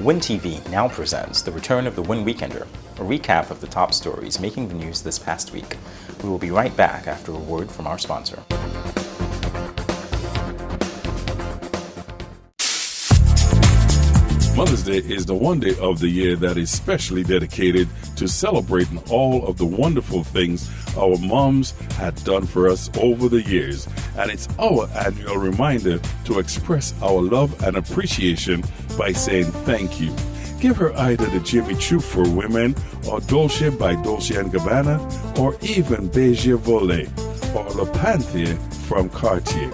WINN TV now presents the return of the WINN Weekender, a recap of the top stories making the news this past week. We will be right back after a word from our sponsor. Mother's Day is the one day of the year that is specially dedicated to celebrating all of the wonderful things our moms had done for us over the years. And it's our annual reminder to express our love and appreciation by saying thank you. Give her either the Jimmy Choo for women, or Dolce by Dolce & Gabbana, or even Beige Volet, or Le Panthier from Cartier,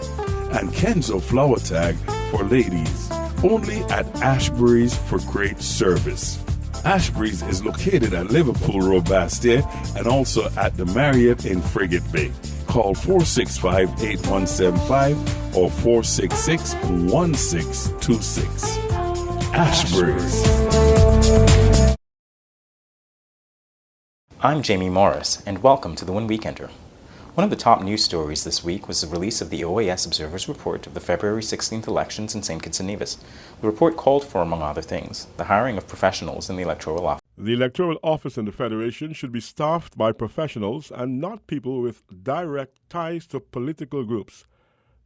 and Kenzo Flower Tag for ladies. Only at Ashbury's for great service. Ashbury's is located at Liverpool Road, Bastia, and also at the Marriott in Frigate Bay. Call 465-8175 or 466-1626. Ashbury's. I'm Jamie Morris, and welcome to the WINN Weekender. One of the top news stories this week was the release of the OAS Observer's report of the February 16th elections in St. Kitts and Nevis. The report called for, among other things, the hiring of professionals in the electoral office. The electoral office in the Federation should be staffed by professionals and not people with direct ties to political groups.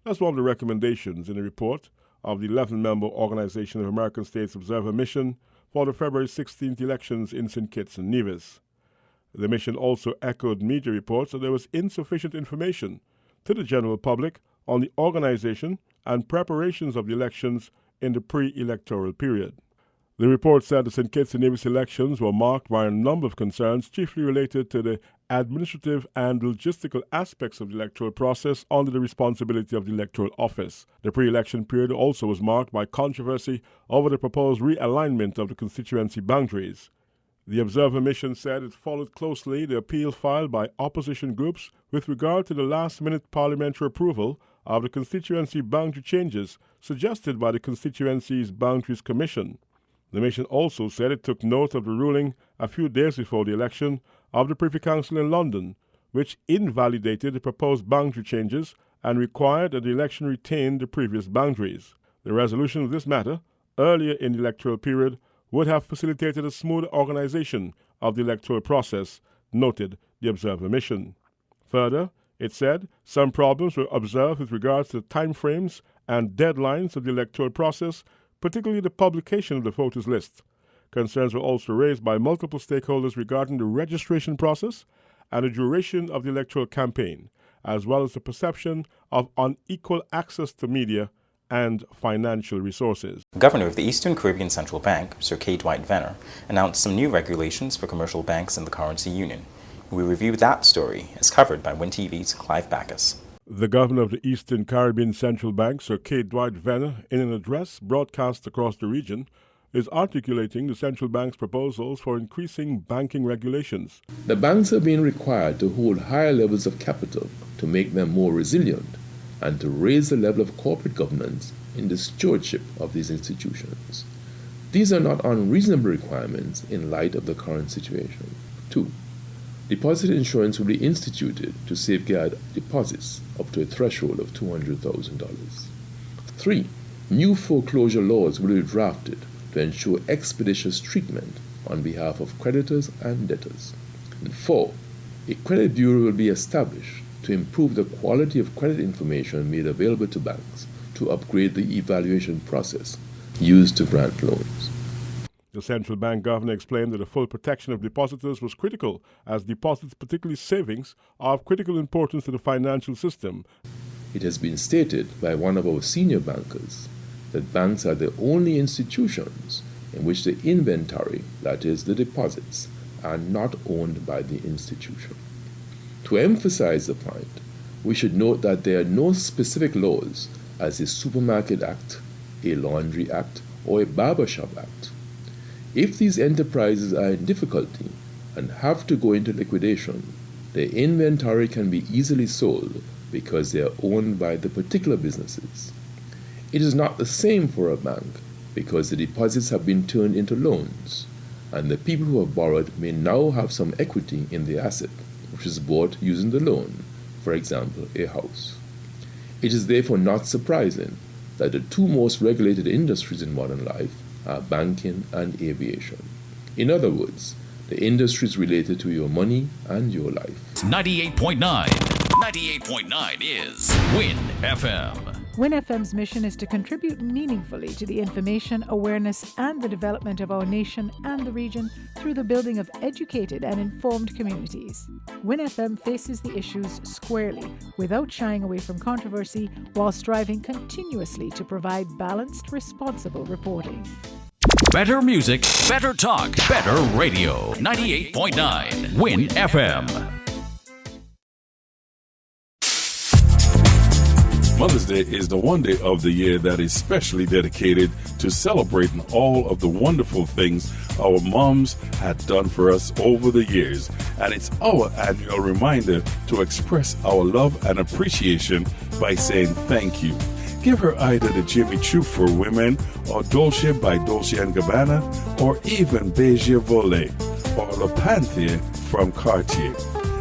That's one of the recommendations in the report of the 11-member Organization of American States Observer Mission for the February 16th elections in St. Kitts and Nevis. The mission also echoed media reports that there was insufficient information to the general public on the organization and preparations of the elections in the pre-electoral period. The report said the St. Kitts and Nevis elections were marked by a number of concerns, chiefly related to the administrative and logistical aspects of the electoral process under the responsibility of the electoral office. The pre-election period also was marked by controversy over the proposed realignment of the constituency boundaries. The Observer Mission said it followed closely the appeal filed by opposition groups with regard to the last-minute parliamentary approval of the constituency boundary changes suggested by the Constituencies Boundaries Commission. The mission also said it took note of the ruling a few days before the election of the Privy Council in London, which invalidated the proposed boundary changes and required that the election retain the previous boundaries. The resolution of this matter, earlier in the electoral period, would have facilitated a smooth organization of the electoral process, noted the Observer Mission. Further, it said some problems were observed with regards to the timeframes and deadlines of the electoral process, particularly the publication of the voters' list. Concerns were also raised by multiple stakeholders regarding the registration process and the duration of the electoral campaign, as well as the perception of unequal access to media and financial resources. Governor of the Eastern Caribbean Central Bank, Sir K. Dwight Venner, announced some new regulations for commercial banks in the currency union. We review that story as covered by WINN TV's Clive Backus. The governor of the Eastern Caribbean Central Bank, Sir K. Dwight Venner, in an address broadcast across the region, is articulating the central bank's proposals for increasing banking regulations. The banks are being required to hold higher levels of capital to make them more resilient and to raise the level of corporate governance in the stewardship of these institutions. These are not unreasonable requirements in light of the current situation. 2. Deposit insurance will be instituted to safeguard deposits up to a threshold of $200,000. 3. New foreclosure laws will be drafted to ensure expeditious treatment on behalf of creditors and debtors. And 4. A credit bureau will be established to improve the quality of credit information made available to banks, to upgrade the evaluation process used to grant loans. The central bank governor explained that the full protection of depositors was critical, as deposits, particularly savings, are of critical importance to the financial system. It has been stated by one of our senior bankers that banks are the only institutions in which the inventory, that is, the deposits, are not owned by the institution. To emphasize the point, we should note that there are no specific laws as a Supermarket Act, a Laundry Act, or a Barbershop Act. If these enterprises are in difficulty and have to go into liquidation, their inventory can be easily sold because they are owned by the particular businesses. It is not the same for a bank because the deposits have been turned into loans, and the people who have borrowed may now have some equity in the asset, which is bought using the loan, for example, a house. It is therefore not surprising that the two most regulated industries in modern life are banking and aviation. In other words, the industries related to your money and your life. 98.9. 98.9 is WINN FM. WINN FM's mission is to contribute meaningfully to the information, awareness, and the development of our nation and the region through the building of educated and informed communities. WINN FM faces the issues squarely, without shying away from controversy, while striving continuously to provide balanced, responsible reporting. Better music, better talk, better radio. 98.9 WINN FM. Mother's Day is the one day of the year that is specially dedicated to celebrating all of the wonderful things our moms had done for us over the years. And it's our annual reminder to express our love and appreciation by saying thank you. Give her either the Jimmy Choo for women, or Dolce by Dolce & Gabbana, or even Beige Volet, or Le Panther from Cartier,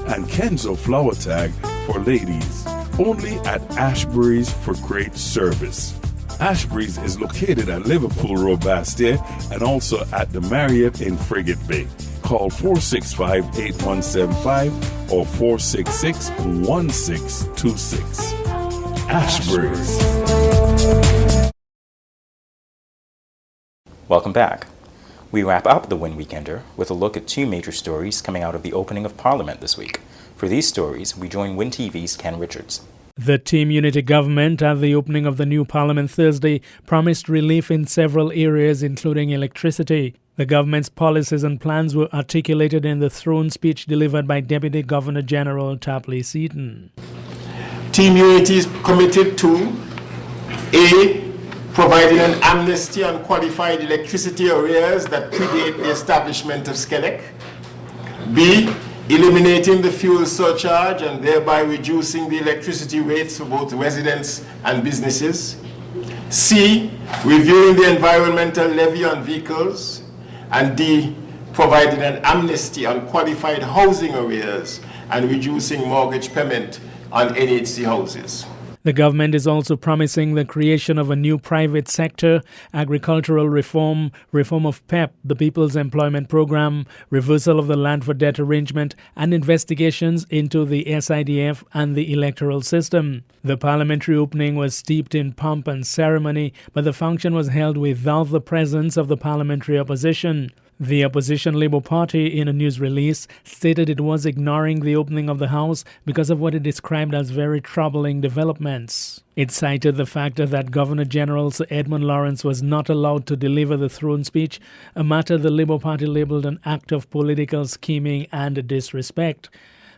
and Kenzo Flower Tag for ladies. Only at Ashbury's for great service. Ashbury's is located at Liverpool Road, Bastia, and also at the Marriott in Frigate Bay. Call 465-8175 or 466-1626. Ashbury's. Welcome back. We wrap up the WINN Weekender with a look at two major stories coming out of the opening of Parliament this week. For these stories, we join WINN TV's Ken Richards. The Team Unity government at the opening of the new Parliament Thursday promised relief in several areas, including electricity. The government's policies and plans were articulated in the throne speech delivered by Deputy Governor General Tapley Seaton. Team Unity is committed to A. Providing an amnesty on qualified electricity arrears that predate the establishment of SCELEC. B. Eliminating the fuel surcharge and thereby reducing the electricity rates for both residents and businesses. C. Reviewing the environmental levy on vehicles. And D. Providing an amnesty on qualified housing arrears and reducing mortgage payment on NHC houses. The government is also promising the creation of a new private sector, agricultural reform, reform of PEP, the People's Employment Program, reversal of the land for debt arrangement, and investigations into the SIDF and the electoral system. The parliamentary opening was steeped in pomp and ceremony, but the function was held without the presence of the parliamentary opposition. The opposition Labour Party, in a news release, stated it was ignoring the opening of the House because of what it described as very troubling developments. It cited the fact that Governor General Sir Edmund Lawrence was not allowed to deliver the throne speech, a matter the Labour Party labelled an act of political scheming and disrespect.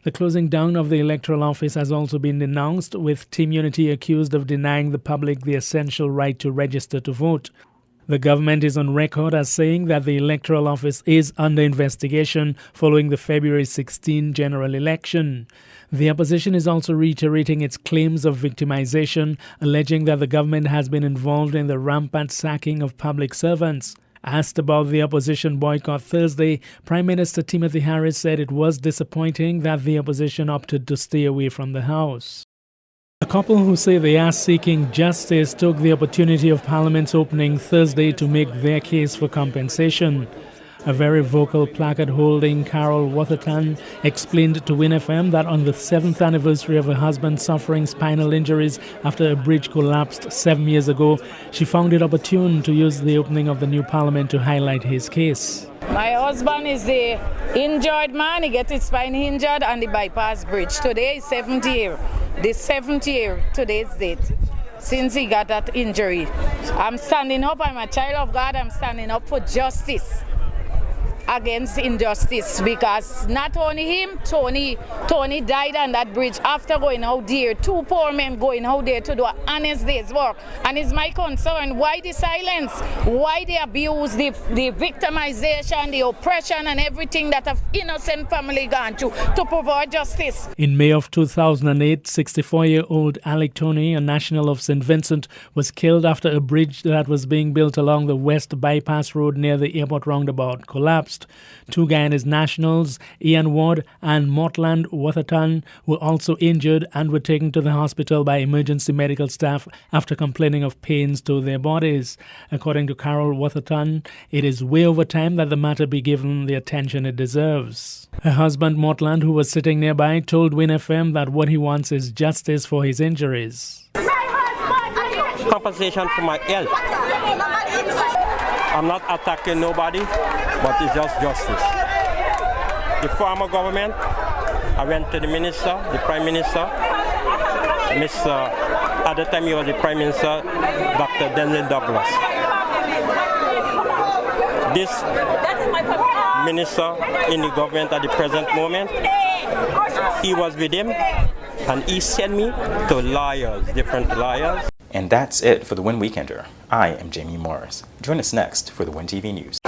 The closing down of the electoral office has also been denounced, with Team Unity accused of denying the public the essential right to register to vote. The government is on record as saying that the electoral office is under investigation following the February 16 general election. The opposition is also reiterating its claims of victimization, alleging that the government has been involved in the rampant sacking of public servants. Asked about the opposition boycott Thursday, Prime Minister Timothy Harris said it was disappointing that the opposition opted to stay away from the House. A couple who say they are seeking justice took the opportunity of Parliament's opening Thursday to make their case for compensation. A very vocal placard-holding Carol Watherton explained to WINN FM that on the 7th anniversary of her husband suffering spinal injuries after a bridge collapsed 7 years ago, she found it opportune to use the opening of the new Parliament to highlight his case. My husband is the injured man. He gets his spine injured on the bypass bridge. Today is 7th year. The 7th year, today's date, since he got that injury. I'm standing up. I'm a child of God. I'm standing up for justice against injustice, because not only him, Tony died on that bridge after going out there. Two poor men going out there to do an honest day's work. And it's my concern, why the silence? Why the abuse, the victimization, the oppression and everything that an innocent family gone through to provide justice? In May of 2008, 64-year-old Alec Tony, a national of St. Vincent, was killed after a bridge that was being built along the West Bypass Road near the airport roundabout collapsed. collapsed. Two Guyanese nationals, Ian Ward and Mortland Watherton, were also injured and were taken to the hospital by emergency medical staff after complaining of pains to their bodies. According to Carol Watherton, it is way over time that the matter be given the attention it deserves. Her husband Mortland, who was sitting nearby, told WINN FM that what he wants is justice for his injuries. Compensation for my health. I'm not attacking nobody, but it's just justice. The former government, I went to the minister, the prime minister, at the time he was the prime minister, Dr. Denzel Douglas. This minister in the government at the present moment, he was with him and he sent me to lawyers, different lawyers. And that's it for the WINN Weekender. I am Jamie Morris. Join us next for the WINN TV News.